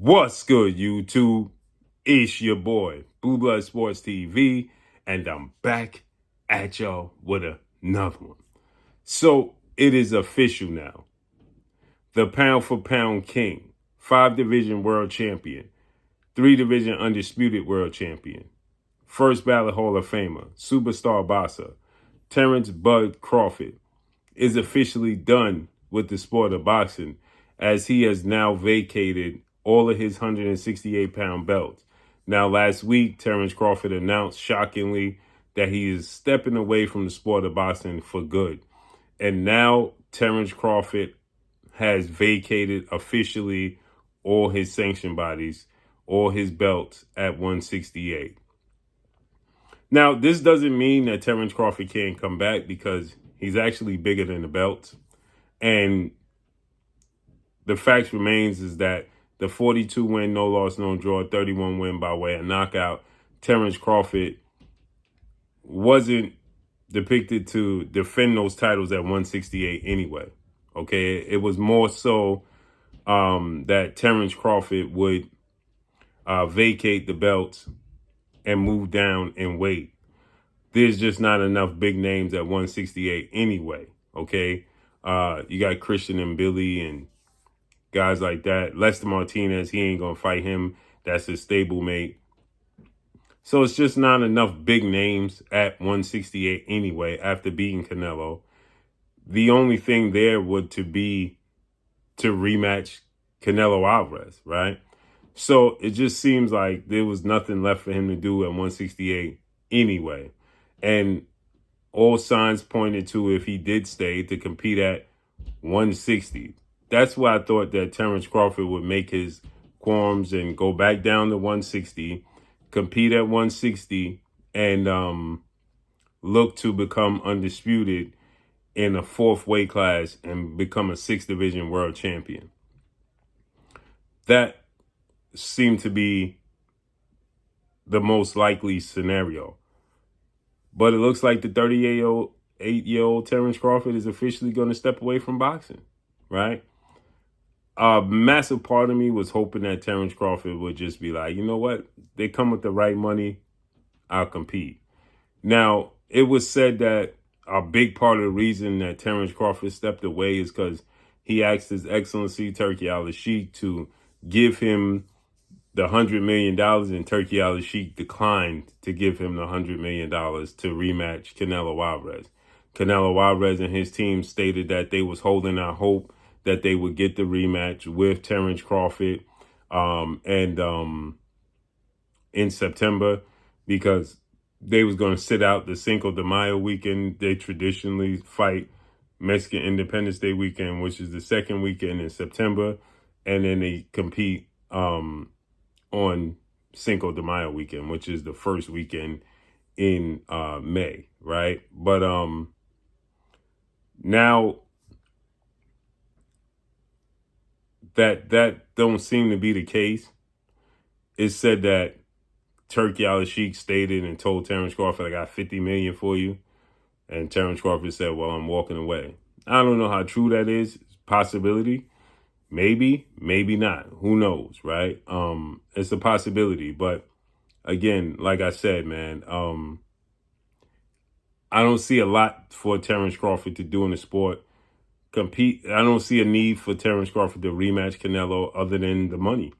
What's good, YouTube? It's your boy, Blue Blood Sports TV, and I'm back at y'all with another one. So it is official now. The pound for pound king, 5-division world champion, 3-division undisputed world champion, first ballot Hall of Famer, superstar boxer, Terence Bud Crawford, is officially done with the sport of boxing, as he has now vacated all of his 168-pound belts. Now, last week, Terence Crawford announced shockingly that he is stepping away from the sport of boxing for good. And now Terence Crawford has vacated officially all his sanction bodies, all his belts at 168. Now, this doesn't mean that Terence Crawford can't come back, because he's actually bigger than the belts. And the fact remains is that the 42-win, no loss, no draw, 31-win by way of knockout, Terence Crawford wasn't depicted to defend those titles at 168 anyway. Okay, it was more so that Terence Crawford would vacate the belts and move down in weight. There's just not enough big names at 168 anyway. Okay, you got Christian and Billy and guys like that. Lester Martinez, he ain't gonna fight him. That's his stablemate. So it's just not enough big names at 168 anyway after beating Canelo. The only thing there would be to rematch Canelo Alvarez, right? So it just seems like there was nothing left for him to do at 168 anyway. And all signs pointed to, if he did stay, to compete at 160. That's why I thought that Terence Crawford would make his qualms and go back down to 160, compete at 160, and look to become undisputed in a 4th weight class and become a 6th-division world champion. That seemed to be the most likely scenario. But it looks like the 38-year-old Terence Crawford is officially going to step away from boxing, right? A massive part of me was hoping that Terence Crawford would just be like, you know what? They come with the right money, I'll compete. Now, it was said that a big part of the reason that Terence Crawford stepped away is because he asked His Excellency Turki Al-Sheikh to give him the $100 million, and Turki Al-Sheikh declined to give him the $100 million to rematch Canelo Alvarez. Canelo Alvarez and his team stated that they was holding out hope that they would get the rematch with Terence Crawford in September, because they was going to sit out the Cinco de Mayo weekend. They traditionally fight Mexican Independence Day weekend, which is the second weekend in September, and then they compete on Cinco de Mayo weekend, which is the first weekend in May, right? But now that don't seem to be the case. It's said that Turki Al-Sheikh stated and told Terence Crawford, I got $50 million for you. And Terence Crawford said, well, I'm walking away. I don't know how true that is. Possibility. Maybe, maybe not. Who knows, right? It's a possibility. But again, like I said, man, I don't see a lot for Terence Crawford to do in the sport. Compete. I don't see a need for Terence Crawford to rematch Canelo other than the money.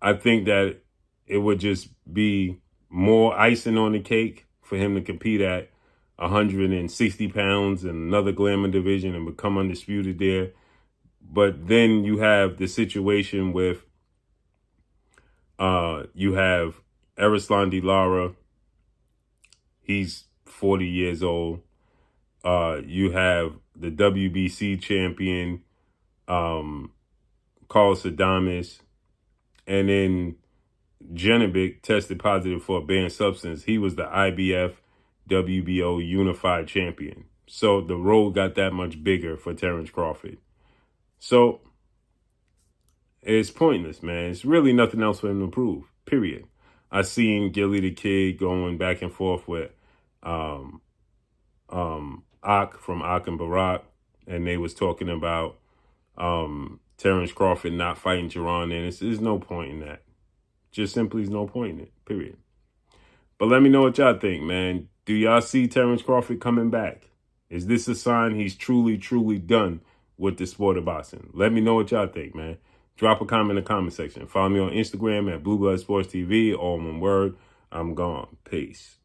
I think that it would just be more icing on the cake for him to compete at 160 pounds in another glamour division and become undisputed there. But then you have the situation with, you have Erislandy Lara. He's 40 years old. You have the WBC champion, Carlos Adames. And then Genovic tested positive for a banned substance. He was the IBF WBO unified champion. So the road got that much bigger for Terence Crawford. So it's pointless, man. It's really nothing else for him to prove, period. I seen Gilly the Kid going back and forth with Ak from Ak and Barak, and they was talking about Terence Crawford not fighting Jerron, and there's no point in that. Just simply is no point in it, period. But let me know what y'all think, man. Do y'all see Terence Crawford coming back? Is this a sign he's truly, truly done with the sport of boxing? Let me know what y'all think, man. Drop a comment in the comment section. Follow me on Instagram at Blue Blood Sports TV, all one word. I'm gone. Peace.